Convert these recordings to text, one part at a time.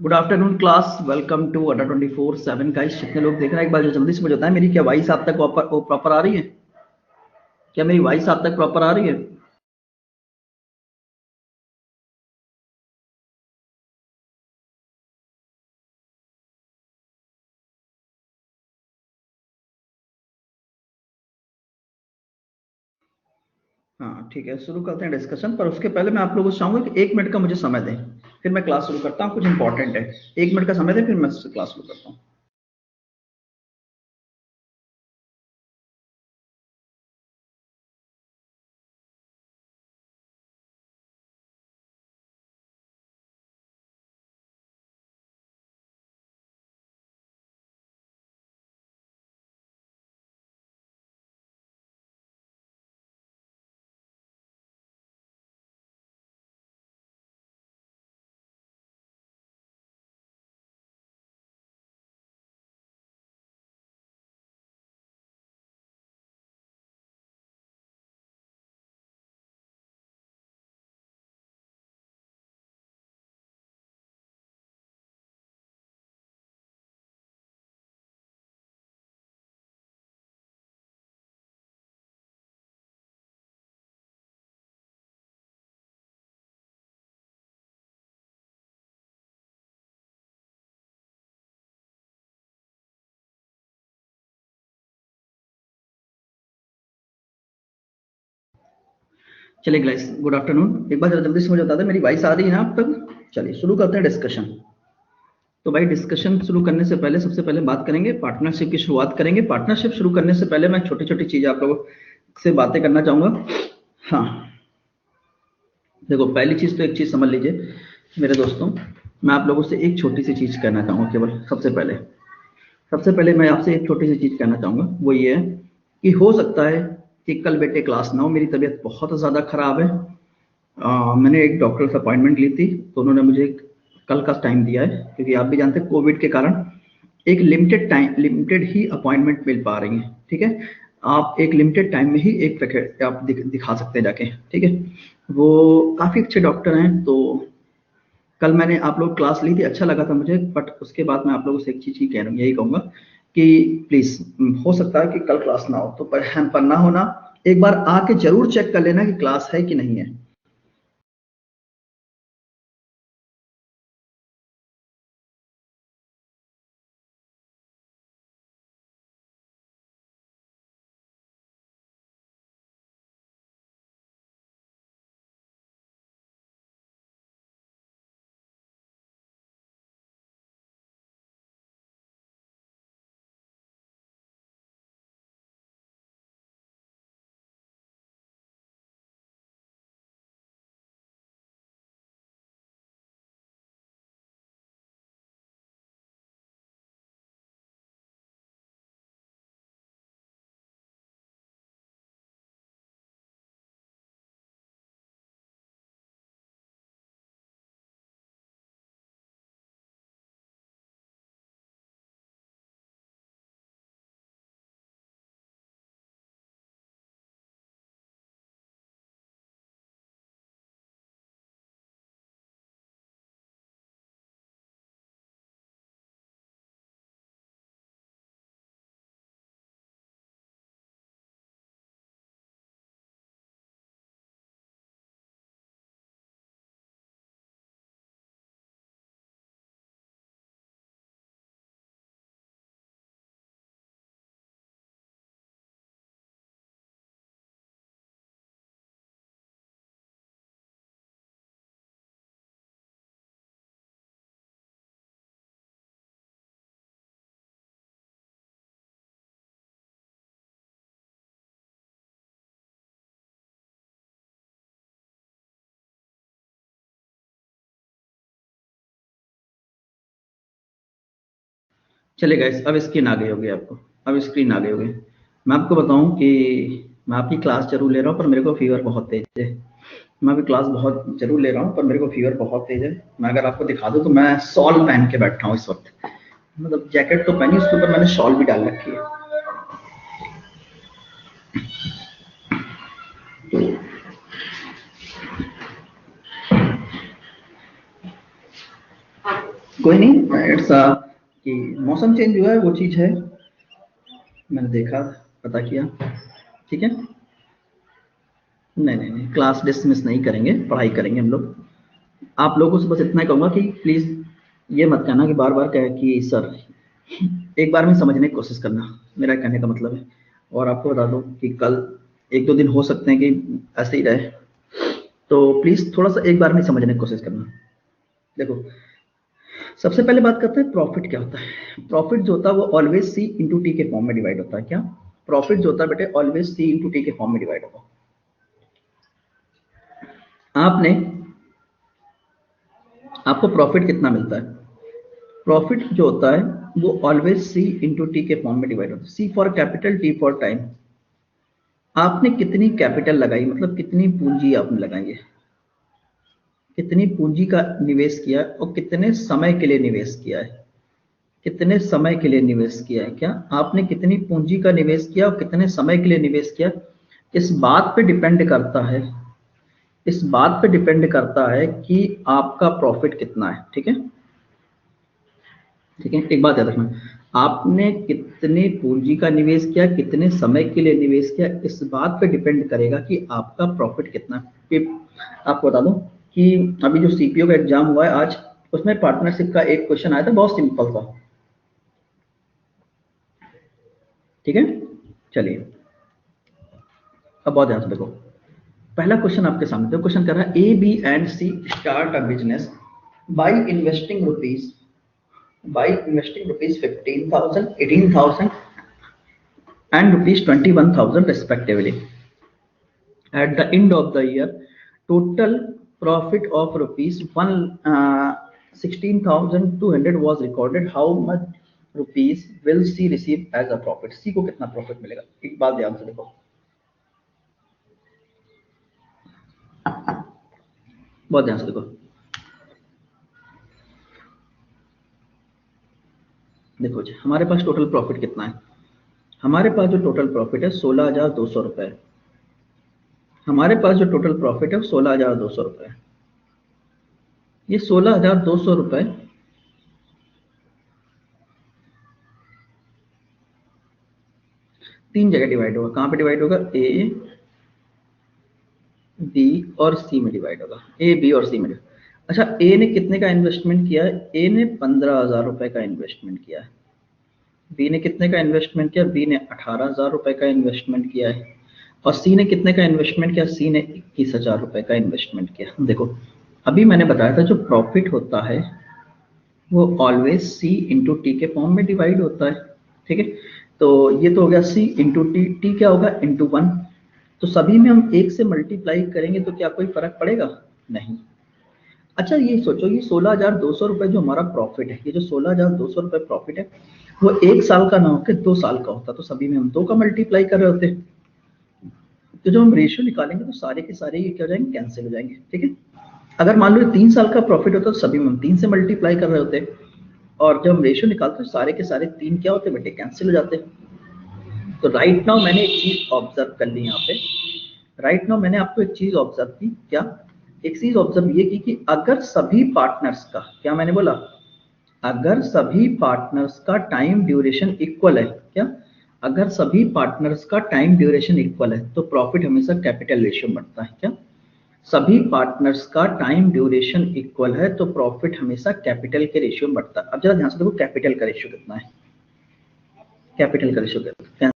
Good afternoon class, welcome to Adda 24/7। Guys कितने लोग देख रहे हैं एक बार जो जल्दी से मुझे बताएं, मेरी क्या वॉइस आप तक प्रॉपर आ रही है? क्या मेरी वॉइस आप तक प्रॉपर आ रही है? हाँ ठीक है, शुरू करते हैं डिस्कशन। पर उसके पहले मैं आप लोगों से चाहूंगा कि 1 मिनट का मुझे समय दें, फिर मैं क्लास शुरू करता हूँ। कुछ इंपॉर्टेंट है, 1 मिनट का समय दें, फिर मैं क्लास शुरू करता हूँ। चलिए गाइस, गुड आफ्टरनून। एक बार जरा जल्दी से मुझे बता दें मेरी वॉइस आ रही है ना आप तक? चलिए शुरू करते हैं डिस्कशन। तो भाई डिस्कशन शुरू करने से पहले सबसे पहले बात करेंगे पार्टनरशिप की, शुरुआत करेंगे। पार्टनरशिप शुरू करने से पहले मैं छोटी छोटी चीजें आप लोगों से बातें करना चाहूंगा। हाँ देखो, पहली चीज तो एक चीज समझ लीजिए मेरे दोस्तों, मैं आप लोगों से एक छोटी सी चीज कहना चाहूंगा। केवल सबसे पहले मैं आपसे एक छोटी सी चीज कहना चाहूंगा, वो ये है कि हो सकता है कि कल बेटे क्लास ना हो, मेरी तबीयत बहुत ज्यादा खराब है। मैंने एक डॉक्टर से अपॉइंटमेंट ली थी, तो उन्होंने मुझे कल का टाइम दिया है, क्योंकि आप भी जानते हैं कोविड के कारण एक लिमिटेड ही अपॉइंटमेंट मिल पा रही है। ठीक है, आप एक लिमिटेड टाइम में ही एक आप दिखा सकते हैं जाके। ठीक है, वो काफी अच्छे डॉक्टर हैं। तो कल मैंने आप लोग क्लास ली थी, अच्छा लगा था मुझे। बट उसके बाद मैं आप लोगों से एक चीज ही यही कहूंगा कि प्लीज, हो सकता है कि कल क्लास ना हो, तो पर ना होना, एक बार आके जरूर चेक कर लेना कि क्लास है कि नहीं है। चलिए गाइस, अब स्क्रीन आ गई होगी आपको। अब स्क्रीन आ गई होगी। मैं आपको बताऊं कि मैं आपकी क्लास जरूर ले रहा हूं, पर मेरे को फीवर बहुत तेज है। मैं अभी क्लास बहुत जरूर ले रहा हूं, पर मेरे को फीवर बहुत तेज है। मैं अगर आपको दिखा दूं तो मैं शॉल पहन के बैठा हूं इस वक्त। मतलब जैकेट तो पहनी, उसके ऊपर मैंने शॉल भी डाल रखी है। कोई नहीं, इट्स कि मौसम चेंज हुआ है वो चीज़ है, मैंने देखा, पता किया, ठीक है। नहीं नहीं नहीं, क्लास डिसमिस नहीं करेंगे, पढ़ाई करेंगे हम लोग। आप लोगों से बस इतना ही कहूँगा कि प्लीज़ ये मत कहना कि बार बार कहे कि सर, एक बार में समझने की कोशिश करना, मेरा कहने का मतलब है। और आपको बता दूं कि कल एक दो दिन हो सकते हैं कि ऐसे ही रहे, तो प्लीज़ थोड़ा सा एक बार में समझने की कोशिश करना। देखो, सबसे पहले बात करते हैं प्रॉफिट क्या होता है। प्रॉफिट जो होता है वो ऑलवेज सी इंटू टी के फॉर्म में डिवाइड होता है। क्या प्रॉफिट जो होता है बेटे, ऑलवेज सी इंटू टी के फॉर्म में डिवाइड होता है। आपको प्रॉफिट कितना मिलता है? प्रॉफिट जो होता है वो ऑलवेज सी इंटू टी के फॉर्म में डिवाइड होता है। C for capital, T for time. आपने कितनी कैपिटल लगाई, मतलब कितनी पूंजी आपने लगाई है, कितनी पूंजी का निवेश किया है और कितने समय के लिए निवेश किया है, कितने समय के लिए निवेश किया है। क्या आपने कितनी पूंजी का निवेश किया और कितने समय के लिए निवेश किया, इस बात पे डिपेंड करता है, इस बात पे डिपेंड करता है कि आपका प्रॉफिट कितना है। ठीक है, ठीक है, एक बात याद रखना, आपने कितने पूंजी का निवेश किया, कितने समय के लिए निवेश किया, इस बात पे डिपेंड करेगा कि आपका प्रॉफिट कितना है। आपको बता दूं कि अभी जो सीपीओ का एग्जाम हुआ है आज, उसमें पार्टनरशिप का एक क्वेश्चन आया था, बहुत सिंपल था। ठीक है, चलिए अब बहुत ध्यान से देखो। पहला क्वेश्चन आपके सामने, तो क्वेश्चन कर रहा है A B and C start a business by investing rupees, by investing rupees 15,000, 18,000 and rupees 21,000 respectively. At the end of the year, total profit of rupees 16,200 was recorded. How much rupees will C receive as a profit? C को कितना profit मिलेगा? एक बात ध्यान से देखो, बहुत ध्यान से देखो। देखो जी, हमारे पास टोटल प्रॉफिट कितना है? हमारे पास जो टोटल प्रॉफिट है 16,200 रुपए। हमारे पास जो टोटल प्रॉफिट है 16,200 रुपए। ये 16,200 रुपए तीन जगह डिवाइड होगा। कहाँ पे डिवाइड होगा? ए, बी और सी में डिवाइड होगा। ए, बी और सी में। अच्छा, ए ने कितने का इन्वेस्टमेंट किया है? ए ने 15,000 रुपए का इन्वेस्टमेंट किया है। बी ने कितने का इन्वेस्टमेंट किया? बी ने 18,000 रुपए का इन्वेस्टमेंट किया है। और सी ने कितने का इन्वेस्टमेंट किया? सी ने 21,000 रुपए का इन्वेस्टमेंट किया। देखो, अभी मैंने बताया था जो प्रॉफिट होता है वो ऑलवेज सी इंटू टी के फॉर्म में डिवाइड होता है। ठीक है, तो ये तो हो गया सी इंटू टी। टी क्या होगा? Into one. तो सभी में हम एक से मल्टीप्लाई करेंगे तो क्या कोई फर्क पड़ेगा? नहीं। अच्छा, ये सोचो, ये 16,200 रुपए जो हमारा प्रॉफिट है, ये जो 16,200 रुपए प्रॉफिट है, वो एक साल का ना होकर 2 साल का होता, तो सभी में हम दो का मल्टीप्लाई कर रहे होते। तो जब हम रेशियो निकालेंगे तो सारे के सारे ये क्या हो जाएंगे? कैंसिल हो जाएंगे। ठीक है, अगर मान लो 3 साल का प्रॉफिट होता तो सभी में हम 3 से मल्टीप्लाई कर रहे होते, और जब हम रेशियो निकालते तो सारे के सारे तीन क्या होते बेटे? कैंसिल हो जाते। तो राइट नाउ मैंने एक चीज ऑब्जर्व कर ली यहाँ पे। राइट नाउ मैंने आपको एक चीज ऑब्जर्व की। क्या? एक चीज ऑब्जर्व ये की कि अगर सभी पार्टनर्स का, क्या मैंने बोला, अगर सभी पार्टनर्स का टाइम ड्यूरेशन इक्वल है, क्या, अगर सभी पार्टनर्स का टाइम ड्यूरेशन इक्वल है तो प्रॉफिट हमेशा कैपिटल रेशियो में बढ़ता है। क्या? सभी पार्टनर्स का टाइम ड्यूरेशन इक्वल है तो प्रॉफिट हमेशा कैपिटल के रेशियो में बढ़ता है। अब जरा ध्यान से देखो, कैपिटल का रेशियो कितना है? कैपिटल का रेशियो कितना है?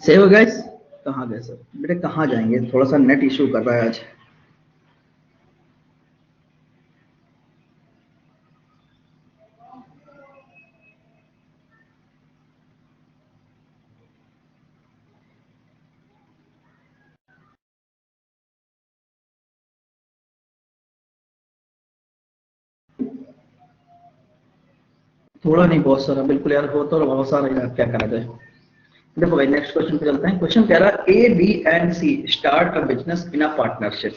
सेव हो गाइस? कहाँ गए सर? बेटे कहाँ जाएंगे, थोड़ा सा नेट इशू कर रहा है आज। थोड़ा नहीं, बहुत सारा, बिल्कुल यार, हो तो बहुत सारा यार, क्या करा जाए। देखो भाई, नेक्स्ट क्वेश्चन पे चलते हैं। क्वेश्चन कह रहा है A B and C start a business in a partnership.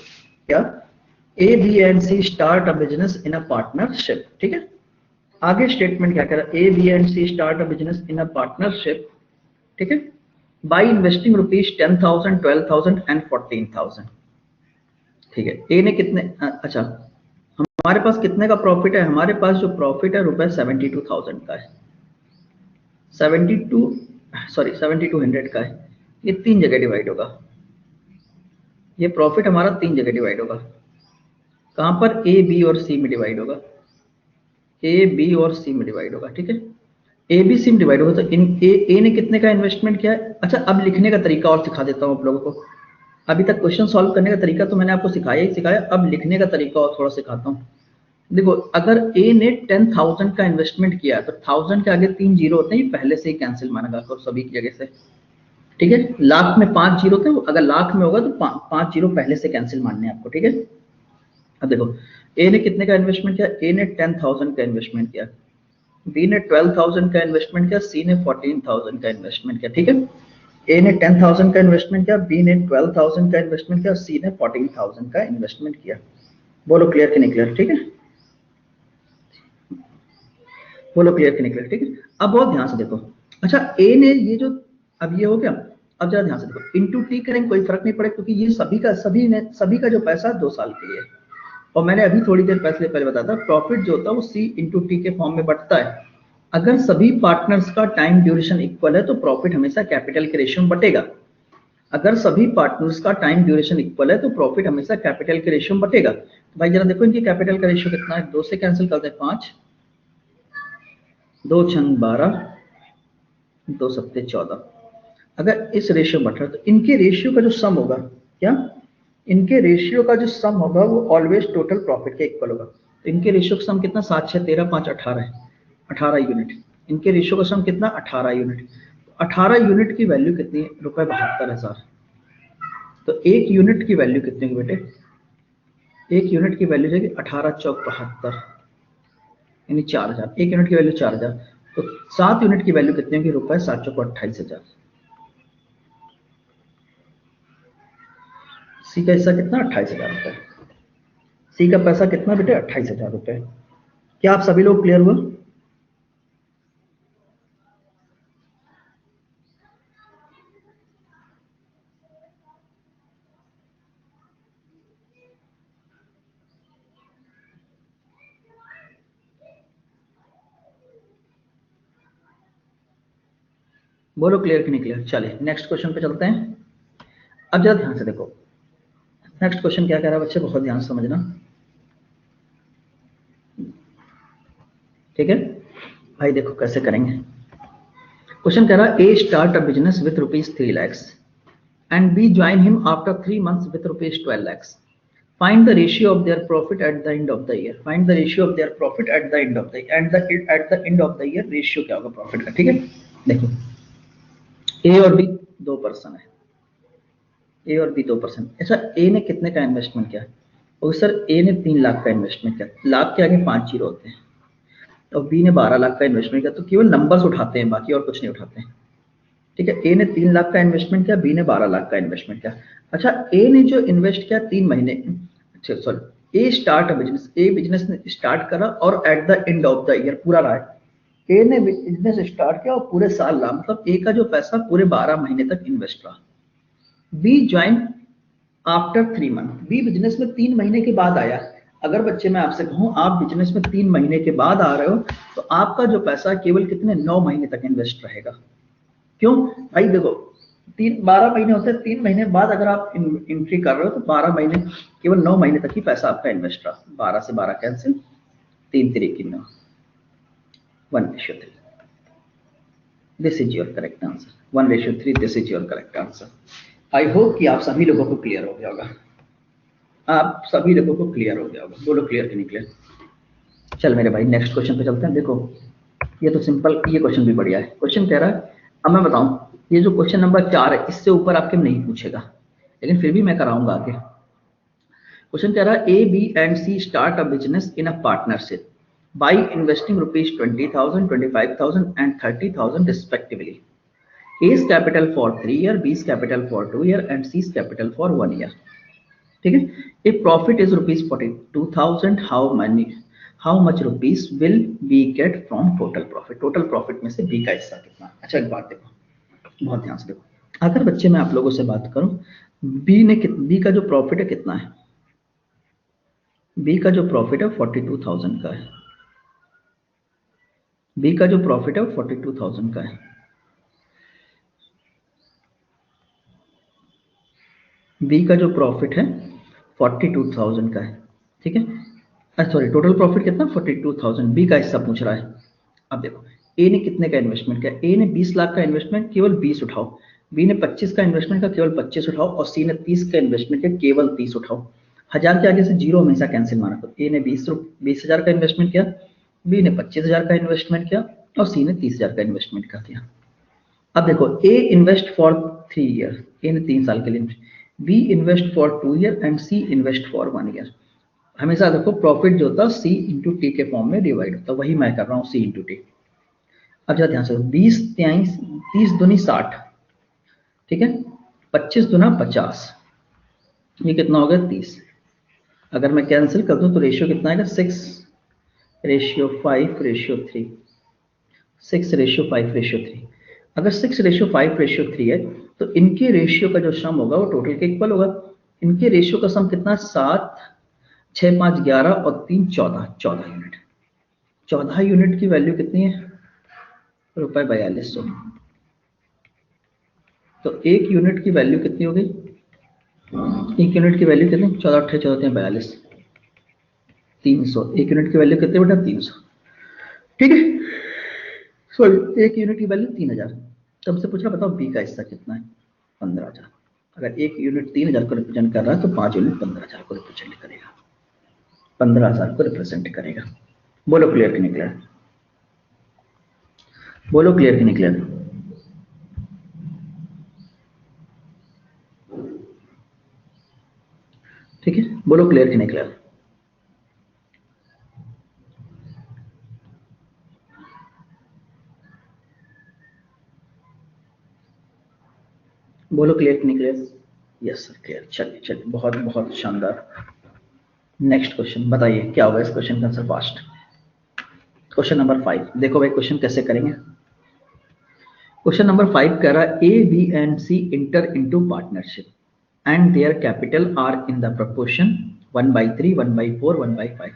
क्या? A B and C start a business in a partnership, ठीक है। आगे स्टेटमेंट क्या कह रहा है? A B and C start a business in a partnership, ठीक है, बाई इन्वेस्टिंग रुपीज 10,000, 12,000 एंड 14,000। ठीक है, ए ने कितने, अच्छा, हमारे पास कितने का प्रॉफिट है? हमारे पास जो प्रॉफिट है रुपए 72,000 का है, 72, सॉरी 7,200 का है। ये तीन जगह डिवाइड होगा, ये प्रॉफिट हमारा तीन जगह डिवाइड होगा। कहां पर? ए बी और सी में डिवाइड होगा, ए बी और सी में डिवाइड होगा, ठीक है। ए बी सी में डिवाइड होगा, तो इन ए ने कितने का इन्वेस्टमेंट किया है? अच्छा, अब लिखने का तरीका और सिखा देता हूं आप लोगों को। अभी तक क्वेश्चन सॉल्व करने का तरीका तो मैंने आपको सिखाया ही सिखाया, अब लिखने का तरीका और थोड़ा सिखाता हूँ। देखो, अगर ए ने 10,000 का इन्वेस्टमेंट किया तो 1000 के आगे 3 जीरो होते हैं, ये पहले से ही कैंसिल माना करो सभी की जगह से, ठीक है। लाख में 5 जीरो थे, अगर लाख में होगा तो 5 जीरो पहले से कैंसिल मानने हैं आपको, ठीक है। अब देखो, ए ने कितने का इन्वेस्टमेंट किया? ए ने 10,000 का इन्वेस्टमेंट किया, बी ने 12,000 का इन्वेस्टमेंट किया, सी ने 14,000 का इन्वेस्टमेंट किया, ठीक है। ए ने 10,000 का इन्वेस्टमेंट किया, बी ने 12,000 का इन्वेस्टमेंट किया, सी ने 14,000 का इन्वेस्टमेंट किया। बोलो क्लियर कि नहीं क्लियर? ठीक है, बोलो क्लियर कि नहीं क्लियर? ठीक है। अब बहुत ध्यान से देखो, अच्छा ए ने ये जो, अब ये हो गया, अब जरा ध्यान से देखो, इंटू टी करेंगे कोई फर्क नहीं पड़ेगा, क्योंकि ये सभी का जो पैसा 2 साल के लिए है। और मैंने अभी थोड़ी देर पहले बताया था, प्रॉफिट जो होता है वो सी इंटू टी के फॉर्म में बढ़ता है। अगर सभी पार्टनर्स का टाइम ड्यूरेशन इक्वल है तो प्रॉफिट हमेशा कैपिटल के रेशियो में बटेगा। अगर सभी पार्टनर्स का टाइम ड्यूरेशन इक्वल है तो प्रॉफिट हमेशा कैपिटल के रेशियो में बटेगा। तो भाई जरा देखो, इनकी कैपिटल का रेशियो कितना है? 2 से कैंसिल करते हैं 5, 2 छंग 12, 2 सत्ते 14। अगर इस रेशियो बढ़ रहा है तो इनके रेशियो का जो सम होगा, क्या? इनके रेशियो का जो सम होगा वो ऑलवेज टोटल प्रॉफिट के इक्वल होगा। तो इनके रेशियो का सम कितना? 7 6 13 5 18 है, 18 यूनिट। इनके रेशियो का सम कितना? 18 यूनिट। 18 यूनिट की वैल्यू कितनी है? रुपए 72,000। तो एक यूनिट की वैल्यू कितनी होगी बेटे? एक यूनिट की वैल्यू जाएगी 18 चौक 72, यानी 4,000। एक यूनिट की वैल्यू 4,000, तो 7 यूनिट की वैल्यू कितनी होगी? रुपए 7 चौक 28,000। सी का हिस्सा कितना? 28,000 रुपए। सी का पैसा कितना बेटे? 28,000 रुपए। क्या आप सभी लोग क्लियर हुआ? बोलो क्लियर कि नहीं क्लियर? चलिए नेक्स्ट क्वेश्चन पे चलते हैं। अब जरा ध्यान से देखो, नेक्स्ट क्वेश्चन क्या कह रहा है बच्चे, बहुत ध्यान से समझना, ठीक है भाई। देखो कैसे करेंगे। क्वेश्चन कह रहा है A start a business with rupees 3 lakhs and B join him after 3 months with rupees 12 lakhs. Find the ratio of their profit at the end of the year. Find the ratio of their profit at the end of the at the end of the year ratio क्या होगा profit का, ठीक है। देखो, ए और B दो person है, ए और बी 2%। अच्छा, ए ने कितने का इन्वेस्टमेंट किया? और सर ए ने 3 लाख का इन्वेस्टमेंट किया, लाख के आगे 5 जीरो होते हैं। और बी ने 12 लाख का इन्वेस्टमेंट किया, तो केवल नंबर्स उठाते हैं, बाकी और कुछ नहीं उठाते हैं, ठीक है। ए ने 3 लाख का इन्वेस्टमेंट किया, बी ने 12 लाख का इन्वेस्टमेंट किया। अच्छा, ए ने जो इन्वेस्ट किया 3 महीने, अच्छा sorry, A start a business, A business ने स्टार्ट करा और eight the end of the year पूरा रहा है। ए ने बिजनेस स्टार्ट किया और पूरे साल रहा, मतलब ए का जो पैसा पूरे 12 महीने तक इन्वेस्ट रहा। B join after 3 month, B business में 3 महीने के बाद आया। अगर बच्चे मैं आपसे कहूं आप बिजनेस में 3 महीने के बाद आ रहे हो, तो आपका जो पैसा केवल कितने 9 महीने तक इन्वेस्ट रहेगा। क्यों भाई? देखो, 12 महीने होते हैं, 3 महीने बाद अगर आप एंट्री कर रहे हो तो 12 महीने, केवल 9 महीने तक ही पैसा आपका इन्वेस्ट रहा। 12 से 12 cancel, 3 3 9, 1/3। This is your correct answer 1:3, this is your correct answer. I hope कि आप सभी लोगों को क्लियर हो गया होगा, आप सभी लोगों को क्लियर हो गया होगा। बोलो क्लियर कि नहीं क्लियर? चल मेरे भाई नेक्स्ट क्वेश्चन पे चलते हैं। देखो ये तो सिंपल, ये क्वेश्चन भी बढ़िया है। क्वेश्चन कह रहा है, अब मैं बताऊं, ये जो क्वेश्चन नंबर 4 है इससे ऊपर आपके नहीं पूछेगा, लेकिन फिर भी मैं कराऊंगा आगे। क्वेश्चन कह रहा है A B and C start a business in a partnership by investing ₹20,000, 25,000 and 30,000 respectively. A's capital for 3 year, B's capital for 2 year and C's capital for 1 year. ठीक है, if profit is ₹42,000, how much rupees will B get from total profit? total profit में से B का हिस्सा कितना? अच्छा एक बात देखो, बहुत ध्यान से देखो, अगर बच्चे मैं आप लोगों से बात करूं, B का जो प्रॉफिट है कितना है? B का जो प्रॉफिट है 42,000 का है। B का जो प्रॉफिट है 42,000 का है। B का जो प्रॉफिट है 42,000 का है, ठीक है। सॉरी, टोटल प्रॉफिट कितना? 42,000। B का हिस्सा पूछ रहा है। अब देखो A ने कितने का इन्वेस्टमेंट किया? A ने 20 लाख का इन्वेस्टमेंट, केवल 20 उठाओ। B ने 25 का इन्वेस्टमेंट का, केवल 25 उठाओ। और C ने 30 का इन्वेस्टमेंट किया, केवल 30 उठाओ। हजार के आगे से जीरो हमेशा कैंसिल मारा। तो A ने 20,000 का इन्वेस्टमेंट किया, B ने 25,000 का इन्वेस्टमेंट किया और C ने 30,000 का इन्वेस्टमेंट का किया। अब देखो A invest for 3 year, A ने 3 साल के लिए, B invest for 2 year and C invest for 1 year. हमेशा देखो प्रॉफिट जो होता है C इंटू टी के फॉर्म में डिवाइड होता है, वही मैं कर रहा हूँ C इंटू टी। अब जरा ध्यान से 20 30 दूनी 60, ठीक है, 25 दूना 50, ये कितना हो गया 30। अगर मैं कैंसिल कर दूं तो रेशियो कितना आएगा? 6:5:3, 6:5:3। अगर 6:5:3 है तो इनके रेशियो का जो सम होगा वो टोटल के इक्वल होगा। इनके रेशियो का सम कितना? 7, 6, 5, 11 और 3, 14 यूनिट। 14 यूनिट की वैल्यू कितनी है? ₹4200। तो एक यूनिट की वैल्यू कितनी हो गई? एक यूनिट की वैल्यू कितनी? 14 8 14 42, 300। एक यूनिट की वैल्यू कितनी बेटा? 300, ठीक है। सॉरी, एक यूनिट की वैल्यू 3000। तो हमसे पूछ रहा बताओ बी का हिस्सा कितना है? 15,000। अगर एक यूनिट 3000 को रिप्रेजेंट कर रहा है तो 5 यूनिट 15,000 को रिप्रेजेंट करेगा, 15,000 को रिप्रेजेंट करेगा। बोलो क्लियर कि नहीं क्लियर? बोलो क्लियर कि नहीं क्लियर? ठीक है, बोलो क्लियर कि नहीं क्लियर? बोलो क्लियर कि नहीं क्लियर? Yes sir clear. चलिए चलिए, बहुत बहुत शानदार। नेक्स्ट क्वेश्चन बताइए क्या होगा इस क्वेश्चन का आंसर फास्ट। क्वेश्चन नंबर 5 देखो भाई, क्वेश्चन कैसे करेंगे। क्वेश्चन नंबर 5 कह रहा है A B and C enter into partnership and their capital are in the proportion 1/3, 1/4, 1/5.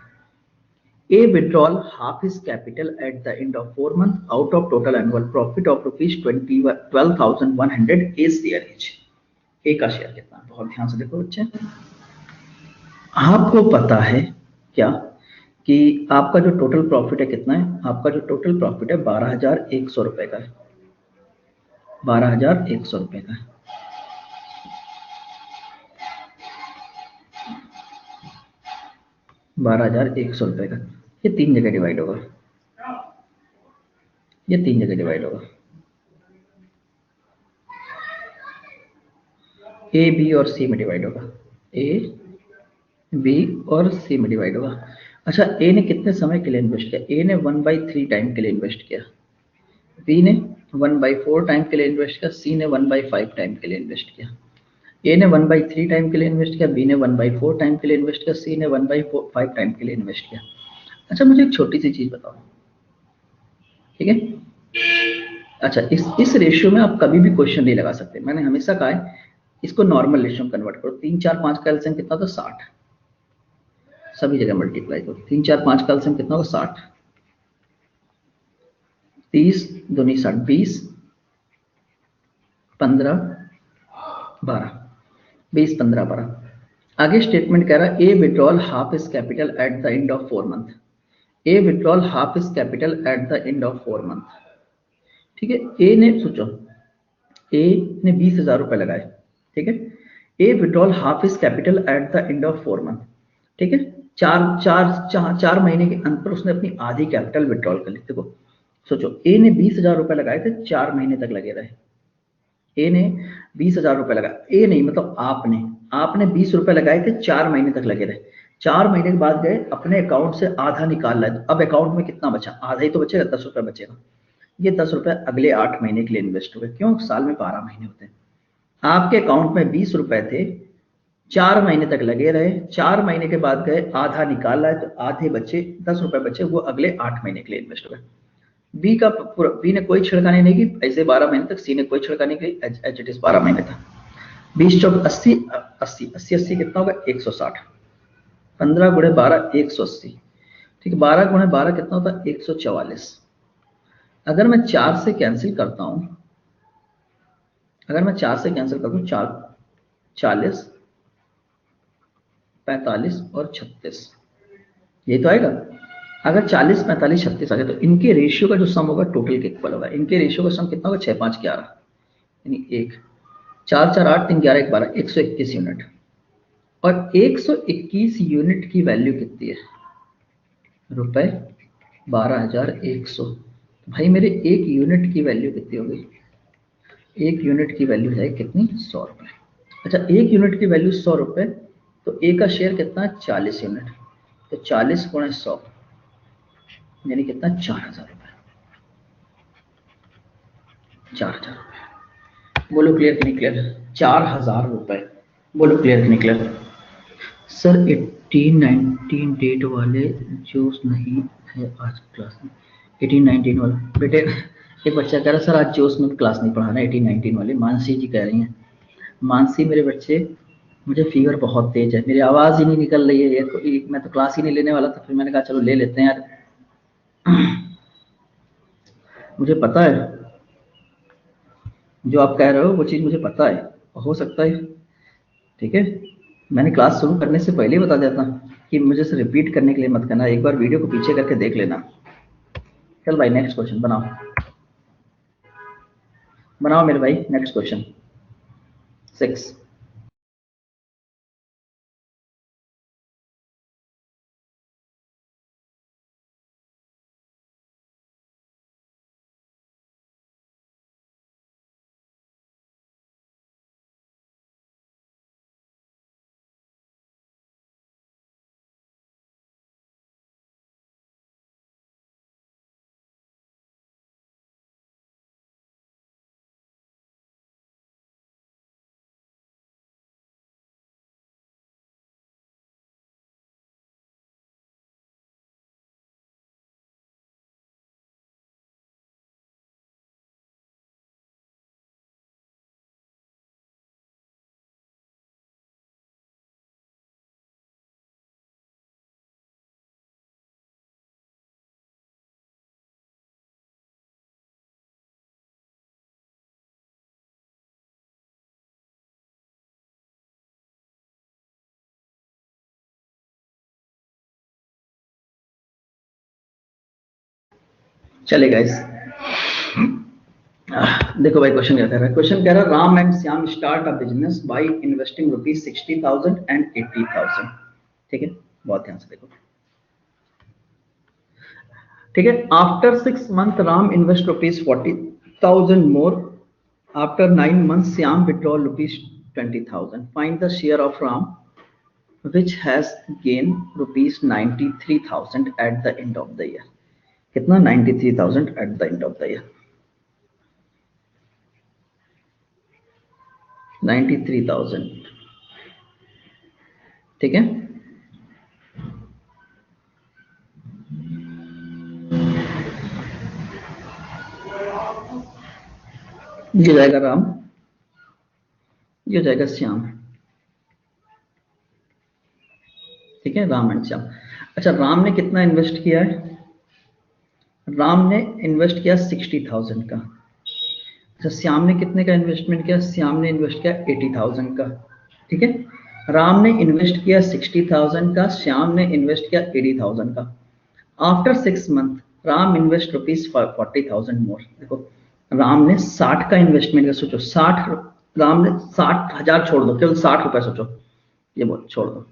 A withdrawal half his capital at the end of 4 months out of total annual profit of ₹12,100 is their age. A का share कितना? बहुत ध्यान से देखो बच्चे, आपको पता है क्या कि आपका जो टोटल प्रॉफिट है कितना है? आपका जो टोटल प्रॉफिट है 12,100 रुपए का है, 12,100 रुपए का है। ₹12,100 का ये 3 जगह डिवाइड होगा, ये 3 जगह डिवाइड होगा। ए बी और सी में डिवाइड होगा, ए बी और सी में डिवाइड होगा। अच्छा, ए ने कितने समय के लिए इन्वेस्ट किया? ए ने 1/3 टाइम के लिए इन्वेस्ट किया, बी ने 1/4 टाइम के लिए इन्वेस्ट किया, सी ने 1/5 टाइम के लिए इन्वेस्ट किया। ए ने 1/3 टाइम के लिए इन्वेस्ट किया, बी ने 1/4 टाइम के लिए इन्वेस्ट किया, सी ने 1/5 टाइम के लिए इन्वेस्ट किया। अच्छा मुझे एक छोटी सी चीज बताओ, ठीक है। अच्छा, इस रेशियो में आप कभी भी क्वेश्चन नहीं लगा सकते। मैंने हमेशा कहा है इसको नॉर्मल रेशियो में कन्वर्ट करो। 3 4 5 का एलसीएम कितना था? 60। सभी जगह मल्टीप्लाई करो। 3 4 5 का एलसीएम कितना होगा? 60। 30 दूनी 60, 20, 15, 12, 20, 15, 12। आगे स्टेटमेंट कह रहा है A withdrawal half is capital at the end of 4 month. A withdrawal half is capital at the end of 4 month, ठीक है। ए ने सोचो, ए ने 20,000 रुपए लगाए, ठीक है। A withdrawal half is capital at the end of 4 month, ठीक है। 4 महीने के अंत पर उसने अपनी आधी कैपिटल विड्रॉल कर ली। देखो सोचो, ए ने 20,000 रुपए लगाए थे, 4 महीने तक लगे रहे। ए ने 20,000 रुपए लगाए, ए नहीं मतलब आपने 20 रुपए लगाए थे, 4 महीने तक लगे रहे। 4 महीने के बाद गए अपने अकाउंट से आधा निकाल लाए, अब अकाउंट में कितना बचा? आधा ही तो बचेगा, 10 रुपए बचेगा। ये 10 रुपए अगले 8 महीने के लिए इन्वेस्ट हुए। क्यों? साल में 12 महीने होते हैं। आपके अकाउंट में 20 रुपए थे, 4 महीने तक लगे रहे, 4 महीने के बाद गए आधा निकाल लाए, तो आधे बचे, 10 रुपए बचे, वो अगले 8 महीने के लिए इन्वेस्ट हुए। बी ने कोई छिड़कानी नहीं की ऐसे 12 महीने तक, सी ने कोई छिड़कानी की एच इट इज 12 महीने तक। 20 चौक 80, 80 कितना होगा? 160। 15 गुणे 12 180, ठीक है। 12 गुणे 12 कितना होता है? 144। अगर मैं 4 से कैंसिल करता हूं, अगर मैं 4 से कैंसिल करता हूं, 40, 45 और 36, ये तो आएगा। अगर 40, 45, 36 आ गया तो इनके रेशियो का जो सम होगा टोटल के इक्वल होगा। इनके रेशियो का सम कितना होगा? 6, 5, 11, यानी 1, 4, 4, 8, 3, 11, 1, 12, 121 यूनिट। और 121 यूनिट की वैल्यू कितनी है? रुपए 12,100। भाई मेरे एक यूनिट की वैल्यू कितनी हो गई? एक यूनिट की वैल्यू है कितनी? 100 रुपए। अच्छा, एक यूनिट की वैल्यू 100 रुपए, तो ए का शेयर कितना है? 40 यूनिट। तो 40 गुणे 100 यानी कितना? 4,000 रुपए। 4,000 रुपए। बोलो क्लियर कि नहीं क्लियर? 4,000 रुपए। बोलो क्लियर कि नहीं क्लियर? सर 18, 19 डेट वाले जो नहीं है आज क्लास में, 18, 19 वाला बेटे, एक बच्चा कह रहा है सर आज जोश में क्लास नहीं पढ़ाना, 18, 19 वाले। मानसी जी कह रही हैं, मानसी मेरे बच्चे, मुझे फीवर बहुत तेज है, मेरी आवाज ही नहीं निकल रही है, मैं तो क्लास ही नहीं लेने वाला था, फिर मैंने कहा चलो ले लेते हैं यार। मुझे पता है जो आप कह रहे हो वो चीज मुझे पता है, हो सकता है, ठीक है। मैंने क्लास शुरू करने से पहले ही बता देता कि मुझे से रिपीट करने के लिए मत करना, एक बार वीडियो को पीछे करके देख लेना। चल भाई नेक्स्ट क्वेश्चन बनाओ, बनाओ मेरे भाई नेक्स्ट क्वेश्चन 6। चले गाइस, देखो भाई क्वेश्चन क्या कह रहा है। क्वेश्चन कह रहा है Ram and Shyam start a business by investing rupees 60,000 and 80,000, ठीक है। बहुत ध्यान से देखो, ठीक है। After 6 month Ram invest rupees 40,000 more, after 9 months Shyam withdraw rupees 20,000। Find the share of Ram which has gained rupees 93,000 at the end of the year। कितना? 93,000 at the end of the year, 93,000, ठीक है। ये जाएगा राम, ये जाएगा श्याम, ठीक है। राम एंड श्याम। अच्छा, राम ने कितना इन्वेस्ट किया है? राम ने इन्वेस्ट किया 60,000 का। अच्छा, श्याम ने कितने का इन्वेस्टमेंट किया? श्याम ने इन्वेस्ट किया 80,000 का, ठीक है। राम ने इन्वेस्ट किया 60,000 का, श्याम ने इन्वेस्ट किया 80,000 का। After 6 month Ram invest rupees 40,000 मोर। देखो राम ने 60 का इन्वेस्टमेंट का सोचो, 60, राम ने 60,000 छोड़ दो, केवल 60 रुपए सोचो, ये बोल छोड़ दो।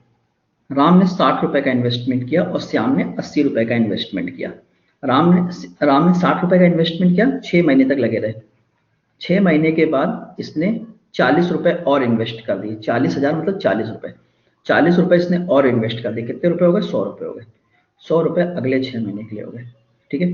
राम ने 60 रुपए का इन्वेस्टमेंट किया और श्याम ने 80 रुपए का इन्वेस्टमेंट किया। राम ने 60 रुपए का इन्वेस्टमेंट किया, 6 महीने तक लगे रहे। 6 महीने के बाद इसने 40 रुपए और इन्वेस्ट कर दिए, 40,000 मतलब 40 रुपए, 40 रुपए इसने और इन्वेस्ट कर दिए। कितने रुपए हो गए? 100 रुपए हो गए। 100 रुपए अगले 6 महीने के लिए हो गए, ठीक है।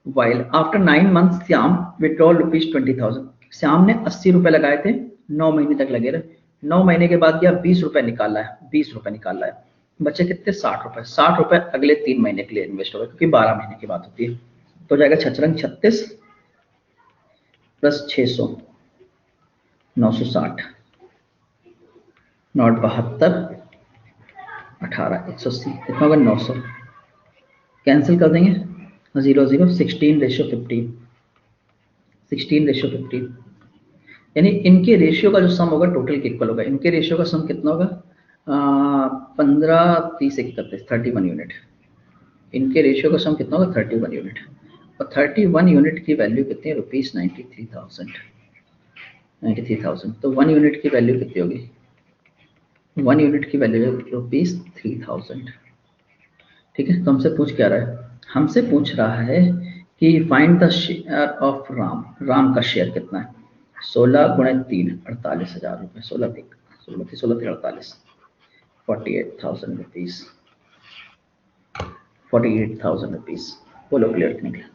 While after 9 month Shyam withdraw rupees 20,000, Shyam ने 80 रुपए लगाए थे, 9 महीने तक लगे रहे। 9 महीने के बाद क्या 20 रुपए निकाल है, 20 रुपए निकाल है, बचे कितने? 60 रुपए। 60 रुपए अगले 3 महीने के लिए इन्वेस्ट हो गए, क्योंकि 12 महीने की बात होती है। तो जाएगा 36 प्लस 600, 960, नॉट 72, 18, 180, कितना होगा? 900। कैंसिल कर देंगे, 0 0, 16:15, 16:15, यानी इनके रेशियो का जो सम होगा टोटल के इक्वल होगा। इनके रेशियो का सम कितना होगा? 15, 30, 31, 31 यूनिट। इनके रेशियो का सम कितना होगा? 31 यूनिट। और 31 यूनिट की वैल्यू कितनी है? रुपीज 93,000। तो 1 यूनिट की वैल्यू कितनी होगी? 1 यूनिट की वैल्यू है रुपीज 3000, ठीक है। तो हमसे पूछ क्या रहा है? हमसे पूछ रहा है कि find the share of Ram, Ram का शेयर कितना है? 16 गुणे 3, 48,000 रुपये। 16 3 48, 48,000 रुपीज, 48,000 रुपीज। बोलो क्लियर करने के लिए,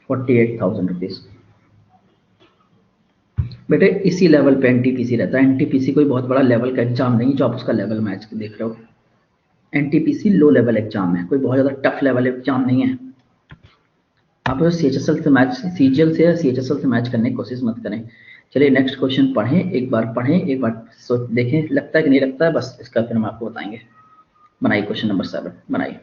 48,000 रुपीज। बेटे इसी लेवल पे एनटीपीसी रहता है। एनटीपीसी कोई बहुत बड़ा लेवल का एग्जाम नहीं जो आप उसका लेवल मैच देख रहे हो। एनटीपीसी लो लेवल एग्जाम है, कोई बहुत ज्यादा टफ लेवल एग्जाम नहीं है। आप सीएचएसएल से मैच, सीजीएल से या सीएचएसएल से मैच करने की कोशिश मत करें। चलिए नेक्स्ट क्वेश्चन पढ़ें, एक बार सोच देखें लगता है कि नहीं लगता है, बस इसका फिर हम आपको बताएंगे। बनाइए क्वेश्चन नंबर 7, बनाइए।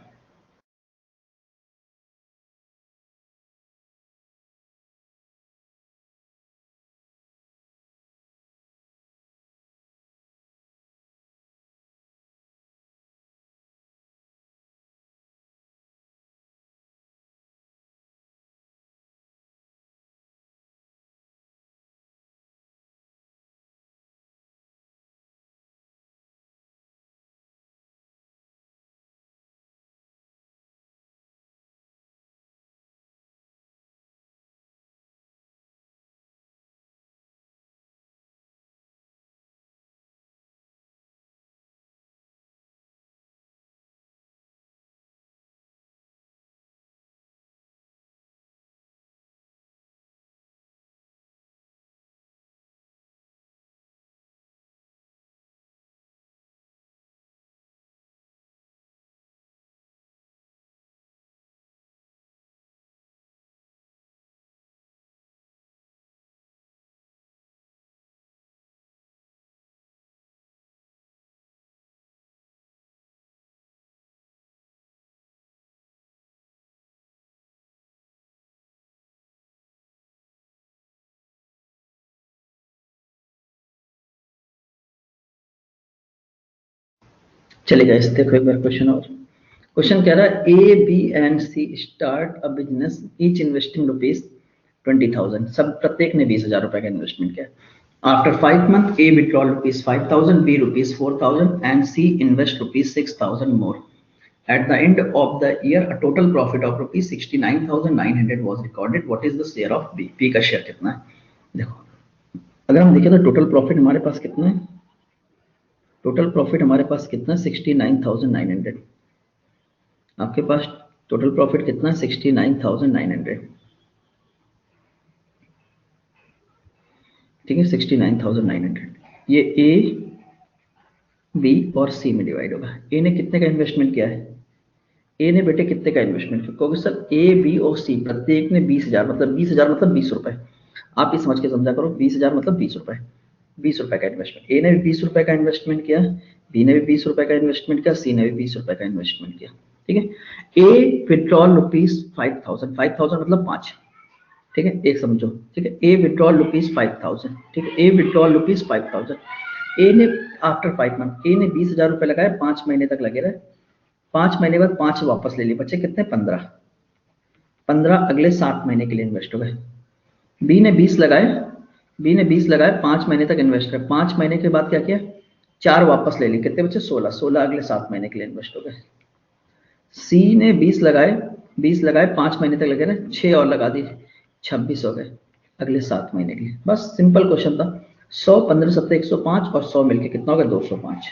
चलिए गाइस देखो एक बार क्वेश्चन और। क्वेश्चन कह रहा है A B and C start a business each investing rupees 20,000, सब प्रत्येक ने 20,000 रुपए का इन्वेस्टमेंट किया। After 5 month A withdrawal rupees 5,000, B rupees 4,000 and C invest rupees 6,000 more. At the end of the year a total profit of rupees 69,900 was recorded. What is the share of B? B का share कितना है? देखो अगर हम देखें तो total profit हमारे पास कितना है? टोटल प्रॉफिट हमारे पास कितना है? 69,900। आपके पास टोटल प्रॉफिट कितना है? 69,900, ठीक है। 69,900 ये ए बी और सी में डिवाइड होगा। ए ने कितने का इन्वेस्टमेंट किया है? ए ने बेटे कितने का इन्वेस्टमेंट किया? क्योंकि सर ए बी और सी प्रत्येक ने 20,000, मतलब 20,000 मतलब 20 रुपए। आप ये समझ के समझा करो, 20,000 मतलब 20 रुपए, 20 रुपए का इन्वेस्टमेंट। ए ने भी 20 रुपए का इन्वेस्टमेंट किया, बी ने भी 20 रुपए का इन्वेस्टमेंट किया, सी ने भी 20 रुपए का इन्वेस्टमेंट किया, ठीक है। ए विड्रॉल रुपीज 5,000, 5,000 मतलब 5, ठीक है, एक समझो, ठीक है। ए विड्रॉल रुपीज 5,000, ठीक है। A withdrawal rupees 5,000। ए ने आफ्टर 5 मंथ ए ने 20,000 रुपए लगाए, 5 महीने तक लगे रहे। 5 महीने बाद 5 वापस ले लिए, बच्चे कितने? 15। 15 अगले 7 महीने के लिए इन्वेस्ट हो गए। बी ने 20 लगाए, बी ने 20 लगाए, 5 महीने तक इन्वेस्ट कर, 5 महीने के बाद क्या किया, 4 वापस ले ली, कितने बचे, 16, 16 अगले 7 महीने के लिए इन्वेस्ट हो गए। सी ने 20 लगाए, 20 लगाए, 5 महीने तक लगे ना, 6 और लगा दी, 26 हो गए अगले 7 महीने के लिए। बस सिंपल क्वेश्चन था। 100, 15 सत्ते 105 और 100 मिलके कितना होगा, 205।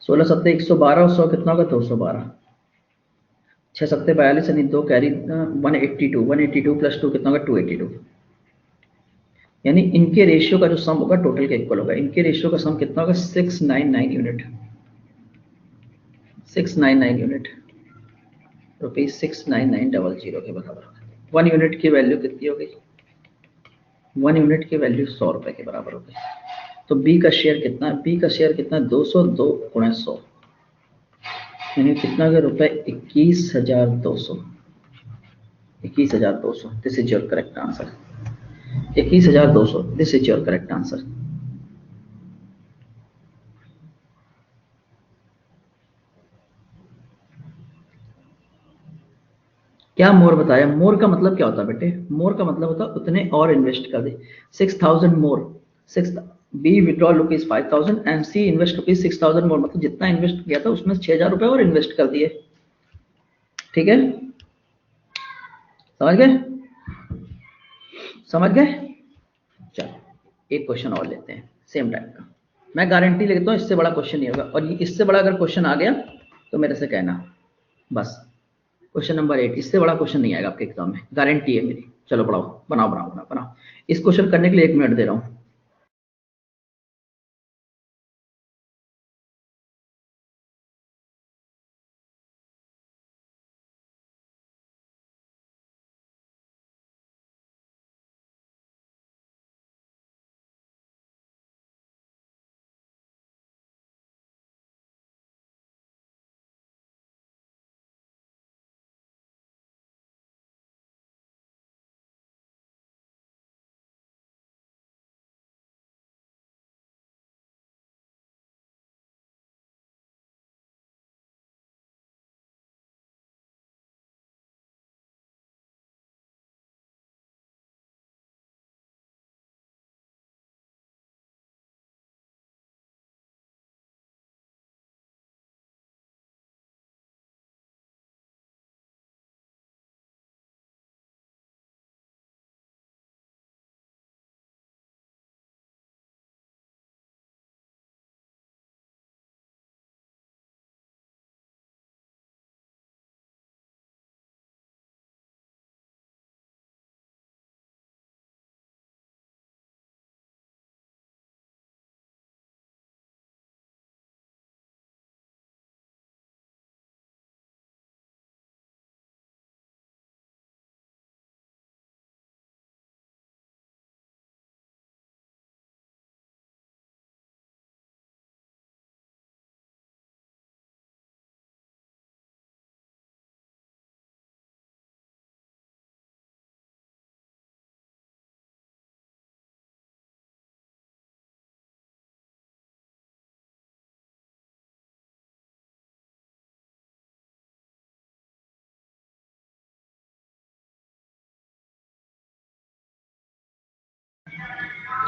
16 सत्ते 112 और 100 कितना होगा, 212। 6 सत्ते 42 यानी 2 कैरी 182, 182 प्लस 2 कितना होगा, 282। यानी इनके रेशियो का जो सम होगा टोटल के इक्वल होगा। इनके रेशियो का सम कितना होगा, 699 यूनिट, 699 यूनिट, रुपीज 69900 के बराबर। 1 यूनिट की वैल्यू कितनी हो गई, 1 यूनिट की वैल्यू 100 रुपए के बराबर हो गई। तो बी का शेयर कितना है, बी का शेयर कितना है, 202 गुणा 100 यानी कितना का रुपए, 21,200, 21,200। This is your correct answer, 21,200, this is your correct answer. क्या मोर बताया, मोर का मतलब क्या होता है बेटे, मोर का मतलब होता है उतने और इन्वेस्ट कर दे, 6,000 more, 6 B withdraw rupees 5,000 and C invest rupees 6,000 more, मतलब जितना इन्वेस्ट किया था उसमें 6,000 रुपए और इन्वेस्ट कर दिए। ठीक है, समझ गए, समझ गए। चलो एक क्वेश्चन और लेते हैं सेम टाइप का, मैं गारंटी लेता हूँ इससे बड़ा क्वेश्चन नहीं होगा, और इससे बड़ा अगर क्वेश्चन आ गया तो मेरे से कहना बस। क्वेश्चन नंबर 8, इससे बड़ा क्वेश्चन नहीं आएगा आपके एग्जाम में, गारंटी है मेरी। चलो बढ़ाओ, बनाओ बनाओ बनाओ बनाओ। इस क्वेश्चन करने के लिए 1 मिनट दे रहा हूँ।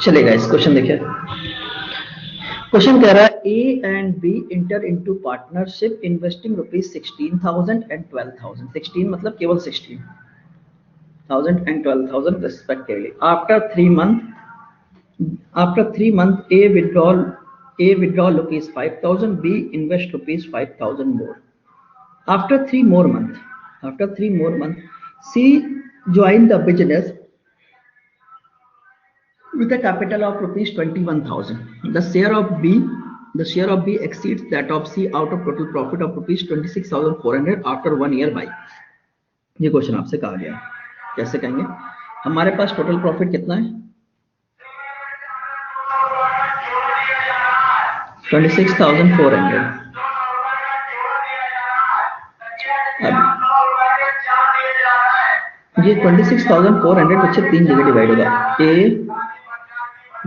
चलेगा, इस क्वेश्चन देखिए, क्वेश्चन कह रहा है A and B enter into partnership investing rupees 16,000 and 12,000, 16 मतलब केवल 16,000 and 12,000 respectively. After 3 months, A withdraw rupees 5,000, B invest rupees 5,000 more. After 3 more months, C joined the business with a capital of rupees 21,000. The share of B exceeds that of C out of total profit of rupees 26,400 after 1 year by. ये question आपसे कहा गया, कैसे कहेंगे, हमारे पास total profit कितना है, 26,400। अब ये 26,400 बच्चे 3 जगह डिवाइड होगा, ए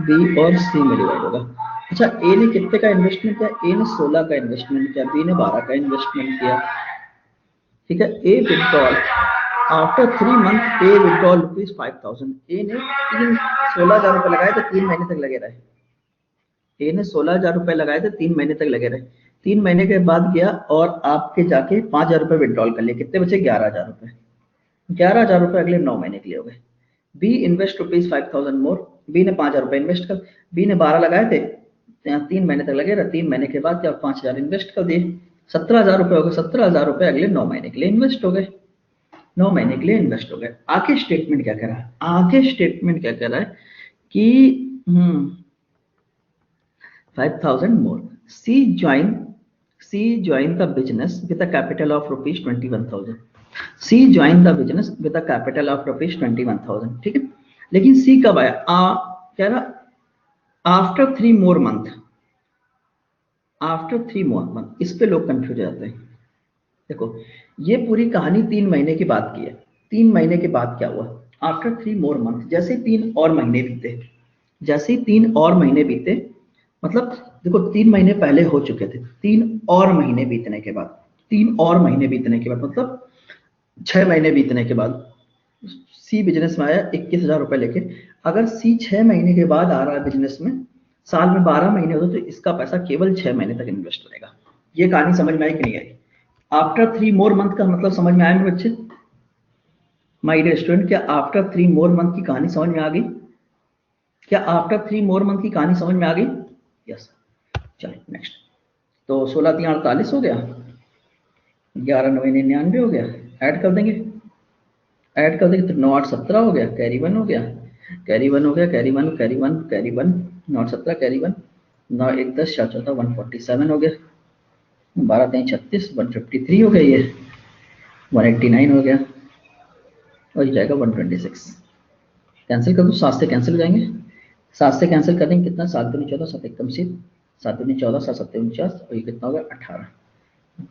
बी और सी में डिवाइड होगा। अच्छा, ए ने कितने का इन्वेस्टमेंट किया, ए ने 16 का इन्वेस्टमेंट किया, बी ने 12 का इन्वेस्टमेंट किया। ठीक है, A withdrawal after 3 month A withdrawal rupees 5000। ए ने 16,000 रुपए लगाए थे, 3 महीने तक लगे रहे। ए ने 16,000 रुपए लगाए थे, 3 महीने तक लगे रहे। 3 महीने के बाद गया और आपके जाके 5,000 रुपए विड्रॉल कर लिए। कितने बचे? 11,000 रुपए। 11,000 रुपए अगले 9 महीने के लिए हो गए। बी इन्वेस्ट रुपीज 5,000 मोर। बी ने 5,000 रुपए इन्वेस्ट कर, बी ने 12 लगाए थे, 3 महीने तक लगे रहे। 3 महीने के बाद क्या 5,000 इन्वेस्ट कर दिए, 17,000 रुपए हो गए। 17,000 रुपए अगले 9 महीने के लिए इन्वेस्ट हो गए। 9 महीने के लिए इन्वेस्ट हो गए। आगे स्टेटमेंट क्या कह रहा है? आगे स्टेटमेंट क्या कह रहा है कि 5,000 more. C join the business with a capital of rupees 21,000। C join the business with a capital of rupees 21,000। ठीक है, लेकिन सी कब आया? कह रहा after 3 more month. After 3 more month, इस पे लोग कंफ्यूज हो जाते हैं। देखो, ये पूरी कहानी 3 महीने की बात की है। 3 महीने के बाद क्या हुआ? आफ्टर 3 मोर मंथ, जैसे 3 और महीने बीते, जैसे 3 और महीने बीते, मतलब देखो 3 महीने पहले हो चुके थे, 3 और महीने बीतने के बाद, 3 और महीने बीतने के बाद मतलब 6 महीने बीतने के बाद सी बिजनेस में आया 21,000 रुपए लेके। अगर सी 6 महीने के बाद आ रहा है बिजनेस में, साल में 12 महीने होते तो इसका पैसा केवल 6 महीने तक इन्वेस्ट रहेगा। ये कहानी समझ में आई कि नहीं आई? आफ्टर 3 मोर मंथ का मतलब समझ में आया मेरे बच्चे? माय डियर स्टूडेंट, क्या आफ्टर 3 मोर मंथ की कहानी समझ में आ गई? क्या आफ्टर 3 मोर मंथ की कहानी समझ में आ गई? यस। चलिए नेक्स्ट। तो 16 3 48 हो गया, 11 9 99 हो गया। ऐड कर देंगे, ऐड कर देंगे तो 9 8 17 हो गया। कैरी 1 हो गया, कैरी 1 हो गया, कैरी 1 कैरी 1 कैरी 1, 9 17 कैरी 1, 9 1 10 4 14 147 हो गया। 12 3 36 153 हो गया। ये 189 हो गया और ये जाएगा 126। कैंसिल कर दो, 7 से कैंसिल हो जाएंगे। 7 से कैंसिल कर देंगे कितना? 7 दूनी 14, 7 एकम 7 दूनी 14, 7 7 49 और ये कितना होगा 18।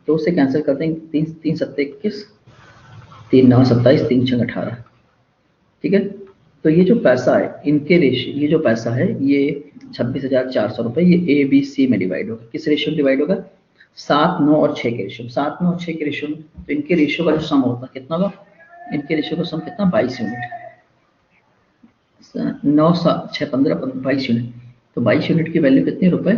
2 से कैंसिल कर देंगे, 3 3 7 21, 3 9 27, 3 6 18। ठीक है, तो ये जो पैसा है इनके रेशियो, ये जो पैसा है ये 26,400 रुपए, ये ए बी सी में डिवाइड होगा। किस रेशियो में डिवाइड होगा? 7 9 और 6 के रेशियो। 7 9 और 6 के रेशियो में, तो इनके रेशियो का जो सम होगा कितना होगा? इनके रेशियो का सम कितना? 22 यूनिट। 9 7 6 15 22 यूनिट। तो 22 यूनिट की वैल्यू कितनी रुपए?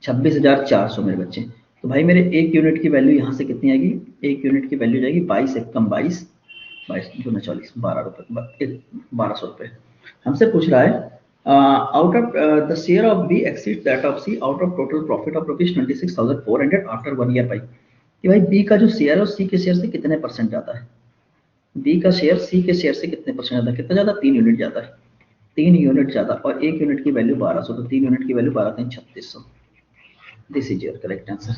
26,400 मेरे बच्चे। तो भाई मेरे 1 यूनिट की वैल्यू यहाँ से कितनी आएगी? 1 यूनिट की वैल्यू जाएगी 22 एकम 22, 22 दूना 40, 12 रुपए, 1200 रुपए। हमसे पूछ रहा है out of the share of B exceed that of C out of total profit of rupees 26,400 after 1 year by. कि भाई बी का जो शेयर है वो सी के शेयर से कितने परसेंट जाता है? बी का शेयर सी के शेयर से कितने परसेंट जाता है? कितना ज्यादा? 3 यूनिट जाता है। 3 यूनिट ज्यादा, और 1 यूनिट की वैल्यू 1200, तो 3 यूनिट की value 12 3 3600। This is your correct answer,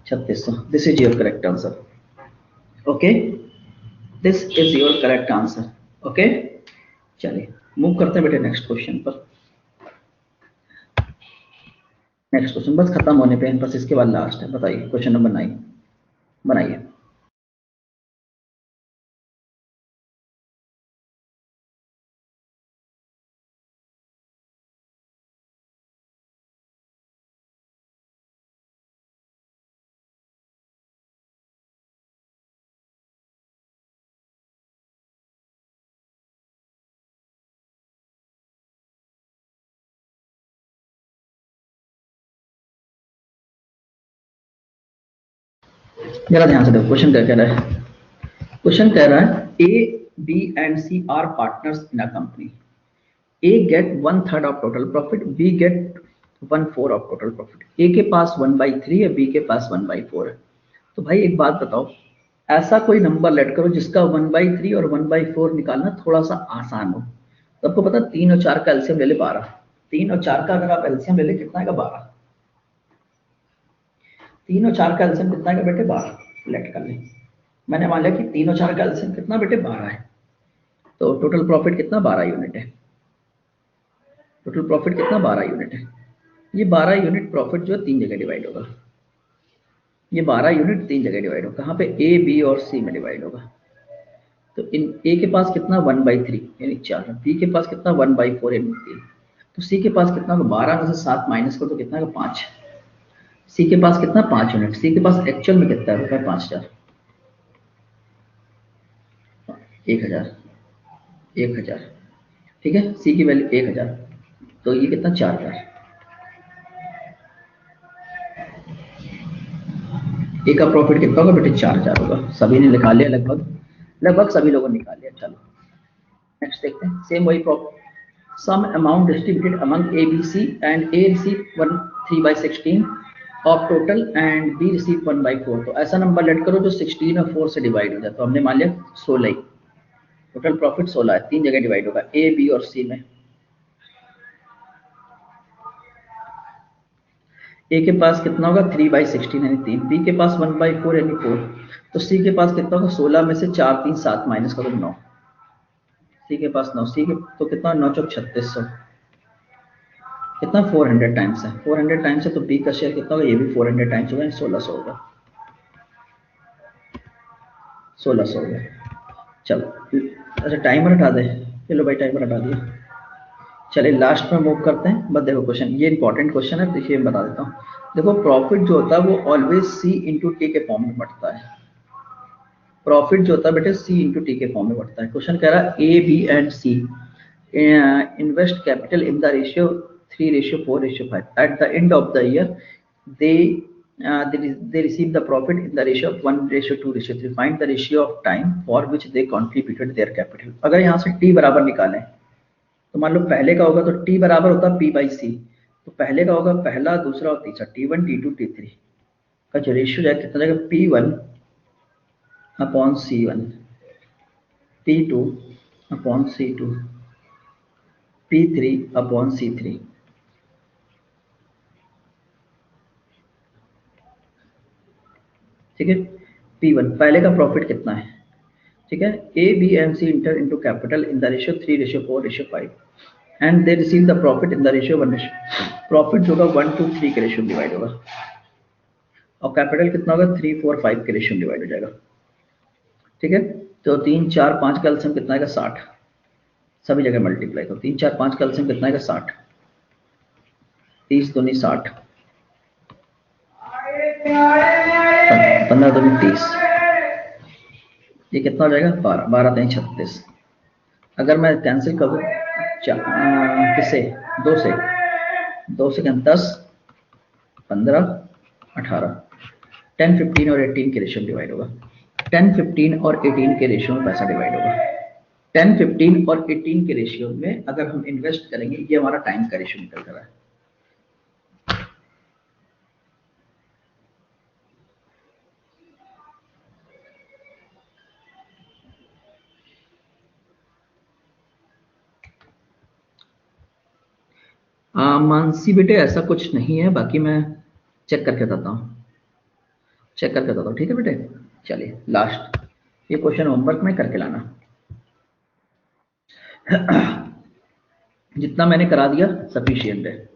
3600। This is your correct answer. Okay, this is your correct answer. Okay, चलिए मूव करते हैं बेटे नेक्स्ट क्वेश्चन पर। नेक्स्ट क्वेश्चन बस खत्म होने पे, बस इसके बाद लास्ट है। बताइए क्वेश्चन नंबर 9 बनाइए। जरा ध्यान से देखो क्वेश्चन क्या कह रहा है। क्वेश्चन कह रहा है A B and C are partners in a company. A get 1/3 of total profit, B get 1/4 of total profit. A के पास 1/3 है, बी के पास 1/4 है। तो भाई एक बात बताओ, ऐसा कोई नंबर लेट करो जिसका 1/3 और 1/4 निकालना थोड़ा सा आसान हो। तो आपको पता 3 और 4 का एलसीएम ले ले 12। 3 और 4 का अगर आप एलसीएम ले ले कितना आएगा? 12। 3 और 4 का एलसीएम कितना आएगा बेटे? 12। लेट कर ले, मैंने मान लिया कि 3 और 4 का एलसीएम कितना बेटे? 12 है। तो टोटल प्रॉफिट कितना? 12 यूनिट है। टोटल प्रॉफिट कितना? 12 यूनिट है। ये 12 यूनिट प्रॉफिट जो है 3 जगह डिवाइड होगा। ये 12 यूनिट 3 जगह डिवाइड होगा। कहाँ पे? ए बी और सी में डिवाइड होगा। तो इन ए के पास कितना? 1/3 यानी 4। बी के पास कितना? 1/4 यानी 3। तो सी के पास कितना होगा? 12 में से 7 माइनस करो तो कितना होगा? 5। सी के पास कितना? 5 यूनिट। सी के पास एक्चुअल में कितना है रुपए? 5,000। 1000, 1000, ठीक है। सी की वैल्यू 1000, तो ये कितना 4000। ए का प्रॉफिट कितना होगा बेटे 4000 होगा। सभी ने निकाल लिया, लगभग सभी लोगों ने निकाल लिया। चलो नेक्स्ट देखते हैं। सेम वही profit, some amount distributed among A, B, C and A received 3/16 of total and B received 1/4। तो ऐसा नंबर लेट करो जो 16 और 4 से डिवाइड हो जाए। तो हमने मान लिया 16 ही, टोटल प्रॉफिट 16 है, 3 जगह डिवाइड होगा, A, B और C में। A के पास कितना होगा 3/16 यानी 3, B के पास 1/4 यानी 4, तो C के पास कितना होगा 16 में से 4 3 7 माइनस करो 9, C के पास 9, C के तो कितना 9 चौक 3600, कितना 400 टाइम्स है, 400 टाइम्स है, तो बी का शेयर कितना होगा, ये भी 400 टाइम्स होगा, 1600 होगा, 1600 होगा। चलो अच्छा टाइमर हटा दे, चलो भाई टाइमर हटा दिया। चलिए लास्ट में मूव करते हैं। बस देखो क्वेश्चन, ये इंपॉर्टेंट क्वेश्चन है, देखिए मैं बता देता हूँ। देखो प्रॉफिट जो होता है वो ऑलवेज सी इंटू टी के फॉर्म में बढ़ता है। प्रॉफिट जो होता है बेटे सी इंटू टी के फॉर्म में बढ़ता है। क्वेश्चन कह रहा है A B and C invest capital in the ratio 3:4:5 at the end of the year they receive the profit in the ratio of 1:2:3। find the ratio of time for which they contributed their capital। अगर यहाँ से t बराबर निकालें तो मान लो पहले का होगा तो t बराबर होता है p/c, तो पहले का होगा पहला, दूसरा और तीसरा, t1 t2 t3 का जो रेशियो जाएगा कितना जाएगा p1/c1, p2/c2, p3/c3। ठीक है, P1 पहले का प्रॉफिट कितना है, ठीक है, A, B and C enter into capital in the ratio 3:4:5 and they receive the profit in the ratio 1। Profit जो होगा 1:3 के रेशियो डिवाइड होगा और कैपिटल कितना होगा 3:4:5 के रेशियो डिवाइड हो जाएगा। ठीक है, तो 3 4 5 का एलसीएम कितना आएगा 60, सभी जगह मल्टीप्लाई करो, 3 4 5 का एलसीएम कितना आएगा 60, 30 दूनी 60, 15 दूनी 30, ये कितना हो जाएगा 12, 12 3 36। अगर मैं कैंसिल कर दूँ किससे 2 से 10 15 18, 10 15 और 18 के रेशियो डिवाइड होगा, 10 15 और 18 के रेशियो में पैसा डिवाइड होगा। 10 15 और 18 के रेशियो में अगर हम इन्वेस्ट करेंगे, ये हमारा टाइम का रेशियो निकल कर रहा है। मानसी बेटे ऐसा कुछ नहीं है, बाकी मैं चेक करके बताता हूँ, चेक करके बताता हूँ, ठीक है बेटे। चलिए लास्ट ये क्वेश्चन होमवर्क में करके लाना। जितना मैंने करा दिया सफिशिएंट है,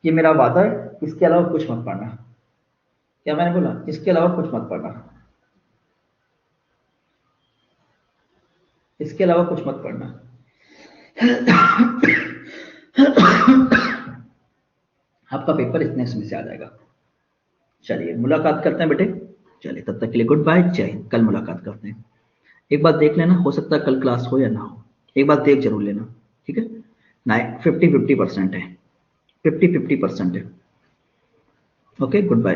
ये मेरा वादा है, इसके अलावा कुछ मत पढ़ना। क्या मैंने बोला, इसके अलावा कुछ मत पढ़ना, इसके अलावा कुछ मत पढ़ना। आपका पेपर इतने समय से आ जाएगा। चलिए मुलाकात करते हैं बेटे, चलिए तब तक के लिए गुड बाय, जय हिंद। कल मुलाकात करते हैं। एक बार देख लेना, हो सकता है कल क्लास हो या ना हो, एक बार देख जरूर लेना, ठीक है। 50-50% है, 50-50% है। Okay good bye.